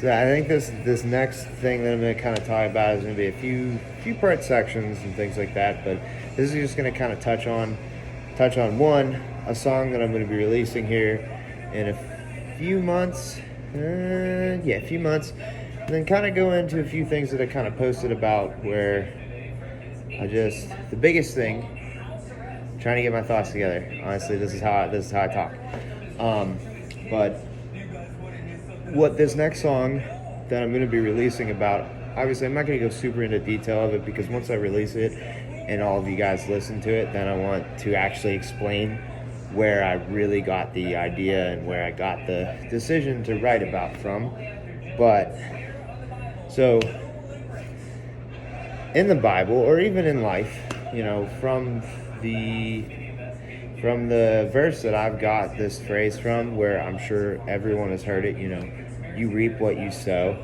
So I think this next thing that I'm going to kind of talk about is going to be a few part sections and things like that. But this is just going to kind of touch on a song that I'm going to be releasing here in a few months. A few months, and then kind of go into a few things that I kind of posted about where the biggest thing, trying to get my thoughts together. Honestly, this is how I talk. But what this next song that I'm going to be releasing about, obviously I'm not going to go super into detail of it because once I release it and all of you guys listen to it, then I want to actually explain where I really got the idea and where I got the decision to write about from. But so in the Bible or even in life, from the verse that I've got this phrase from, where I'm sure everyone has heard it, you reap what you sow.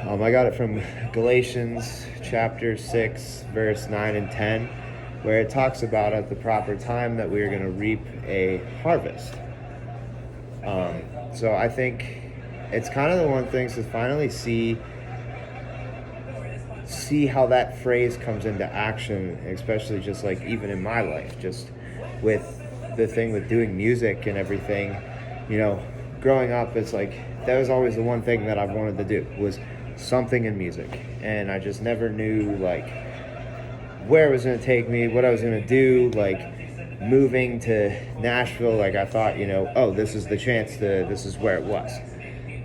I got it from Galatians chapter 6, verse 9 and 10, where it talks about at the proper time that we are going to reap a harvest. So I think it's kind of the one thing to finally see how that phrase comes into action, especially just like even in my life, just with the thing with doing music and everything. Growing up, it's like that was always the one thing that I wanted to do, was something in music, and I just never knew like where it was going to take me, what I was going to do. Like moving to Nashville, like I thought, this is the chance this is where it was.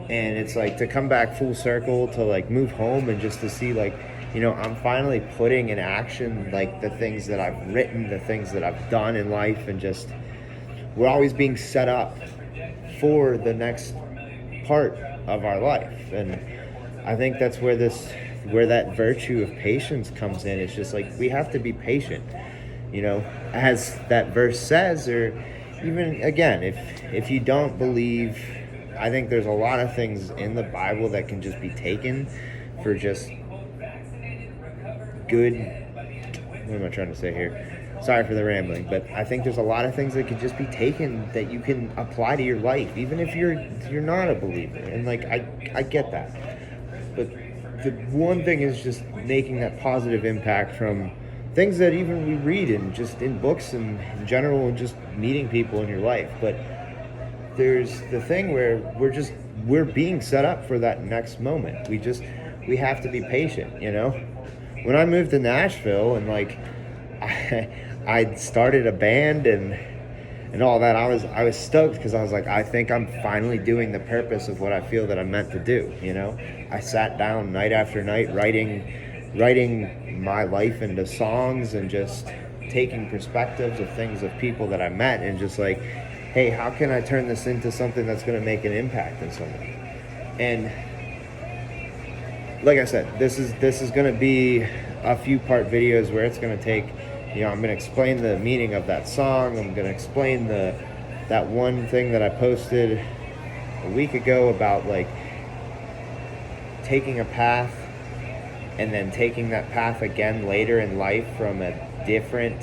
And it's like to come back full circle to like move home and just to see like, I'm finally putting in action like the things that I've written, the things that I've done in life, and just we're always being set up for the next part of our life. And I think that's where that virtue of patience comes in. It's just like we have to be patient, as that verse says. Or even again, if you don't believe, I think there's a lot of things in the Bible that can just be taken for just good. What am I trying to say here? Sorry for the rambling, but I think there's a lot of things that could just be taken that you can apply to your life, even if you're not a believer. And like I get that, but the one thing is just making that positive impact from things that even we read in just in books and in general, and just meeting people in your life. But there's the thing where we're being set up for that next moment. We have to be patient. When I moved to Nashville and like I started a band and all that, I was stoked because I was like, I think I'm finally doing the purpose of what I feel that I'm meant to do. I sat down night after night writing my life into songs and just taking perspectives of things of people that I met, and just like, hey, how can I turn this into something that's going to make an impact in someone? And like I said, this is going to be a few part videos where it's going to take, I'm going to explain the meaning of that song. I'm going to explain that one thing that I posted a week ago about like taking a path and then taking that path again later in life from a different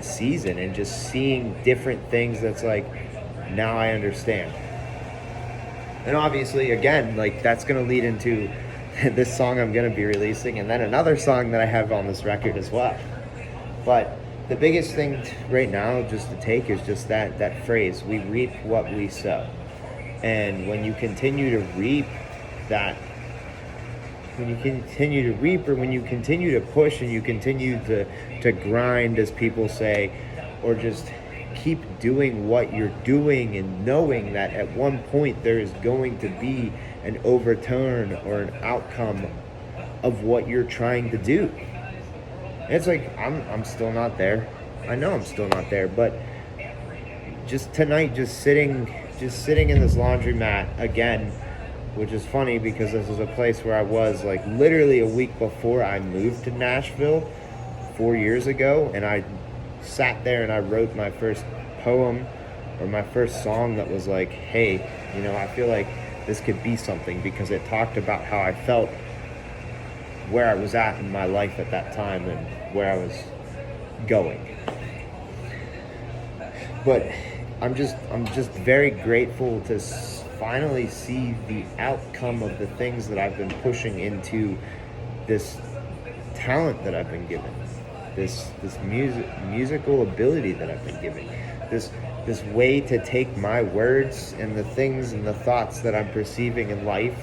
season, and just seeing different things. That's like, now I understand. And obviously, again, like that's going to lead into this song I'm going to be releasing, and then another song that I have on this record as well. But the biggest thing right now just to take is just that phrase, we reap what we sow. And when you continue to reap that, when you continue to reap, or when you continue to push and you continue to grind, as people say, or just keep doing what you're doing and knowing that at one point there is going to be an overturn or an outcome of what you're trying to do. And it's like, I'm still not there. I know I'm still not there, but just tonight, just sitting in this laundromat again, which is funny because this is a place where I was like literally a week before I moved to Nashville 4 years ago, and I sat there and I wrote my first poem or my first song that was like, hey, I feel like this could be something, because it talked about how I felt, where I was at in my life at that time and where I was going. But I'm just very grateful finally see the outcome of the things that I've been pushing into this talent that I've been given, this musical ability that I've been given, this way to take my words and the things and the thoughts that I'm perceiving in life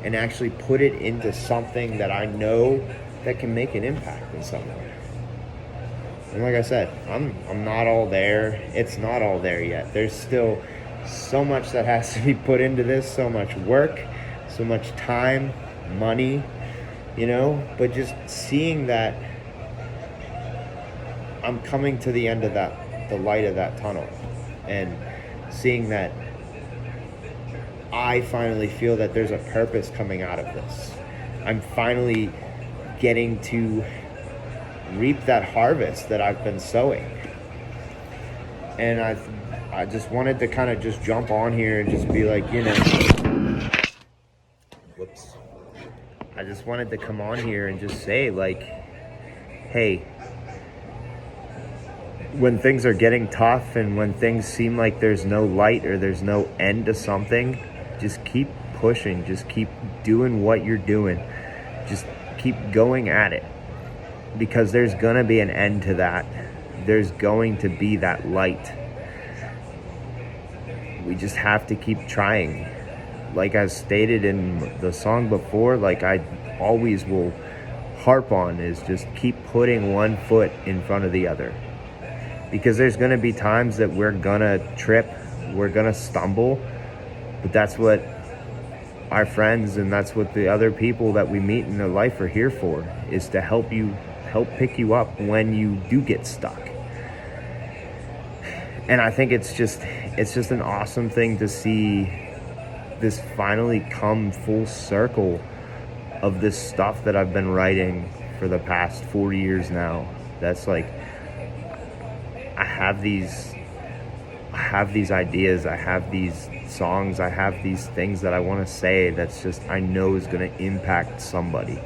and actually put it into something that I know that can make an impact in some way. And like I said, I'm not all there. It's not all there yet. There's still so much that has to be put into this, so much work, so much time, money, you know, but just seeing that I'm coming to the end of the light of that tunnel, and seeing that I finally feel that there's a purpose coming out of this. I'm finally getting to reap that harvest that I've been sowing. And I just wanted to kind of just jump on here and just be like, you know, whoops. I just wanted to come on here and just say, like, hey, when things are getting tough and when things seem like there's no light or there's no end to something, just keep pushing, just keep doing what you're doing, just keep going at it, because there's gonna be an end to that. There's going to be that light. We just have to keep trying. Like I stated in the song before, like I always will harp on, is just keep putting one foot in front of the other. Because there's gonna be times that we're gonna trip, we're gonna stumble, but that's what our friends and that's what the other people that we meet in their life are here for, is to help pick you up when you do get stuck. And I think it's just an awesome thing to see this finally come full circle of this stuff that I've been writing for the past 4 years now. That's like, I have these ideas, I have these songs, I have these things that I want to say that's just, I know is going to impact somebody.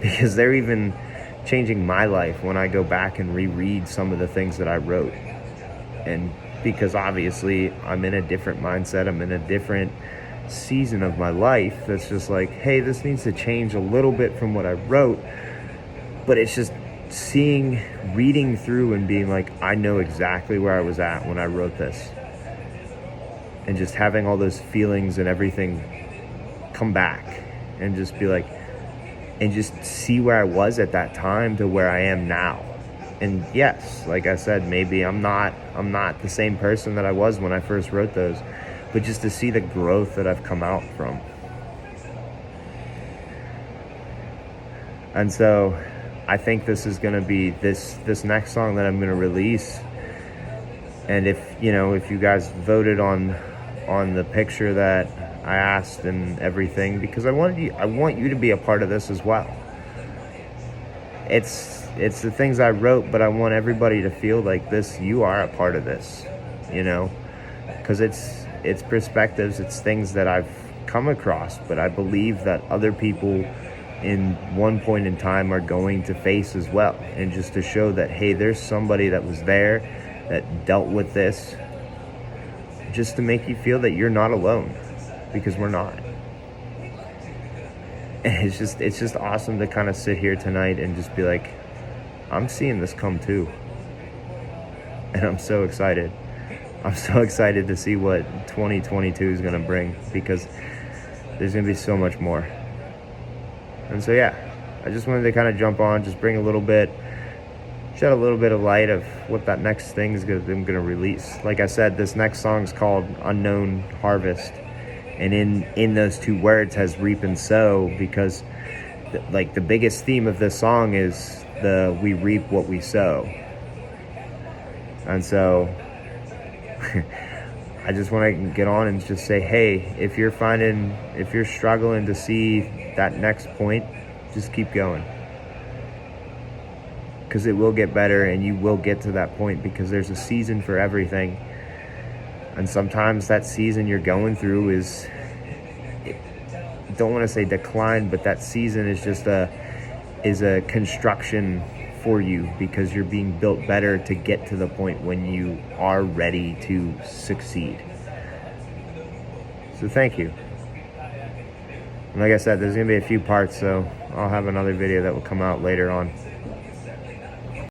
Because they're even changing my life when I go back and reread some of the things that I wrote. And because obviously I'm in a different mindset, I'm in a different season of my life that's just like, hey, this needs to change a little bit from what I wrote. But it's just reading through and being like, I know exactly where I was at when I wrote this. And just having all those feelings and everything come back and just be like, and just see where I was at that time to where I am now. And yes, like I said, maybe I'm not the same person that I was when I first wrote those, but just to see the growth that I've come out from. And so I think this is going to be this next song that I'm going to release. And if you guys voted on the picture that I asked and everything, because I want you to be a part of this as well. It's the things I wrote, but I want everybody to feel like this, you are a part of this, because it's perspectives, it's things that I've come across, but I believe that other people in one point in time are going to face as well. And just to show that, hey, there's somebody that was there that dealt with this, just to make you feel that you're not alone, because we're not. And it's just awesome to kind of sit here tonight and just be like, I'm seeing this come too. And I'm so excited. I'm so excited to see what 2022 is going to bring, because there's going to be so much more. And so, yeah, I just wanted to kind of jump on, just shed a little bit of light of what that next thing I'm going to release. Like I said, this next song is called Unknown Harvest. And in those two words has reap and sow, because the biggest theme of this song is we reap what we sow. And so I just want to get on and just say, hey, if you're struggling to see that next point, just keep going. Because it will get better and you will get to that point, because there's a season for everything. And sometimes that season you're going through is, don't want to say decline, but that season is just a construction for you, because you're being built better to get to the point when you are ready to succeed. So thank you. And like I said, there's gonna be a few parts, so I'll have another video that will come out later on.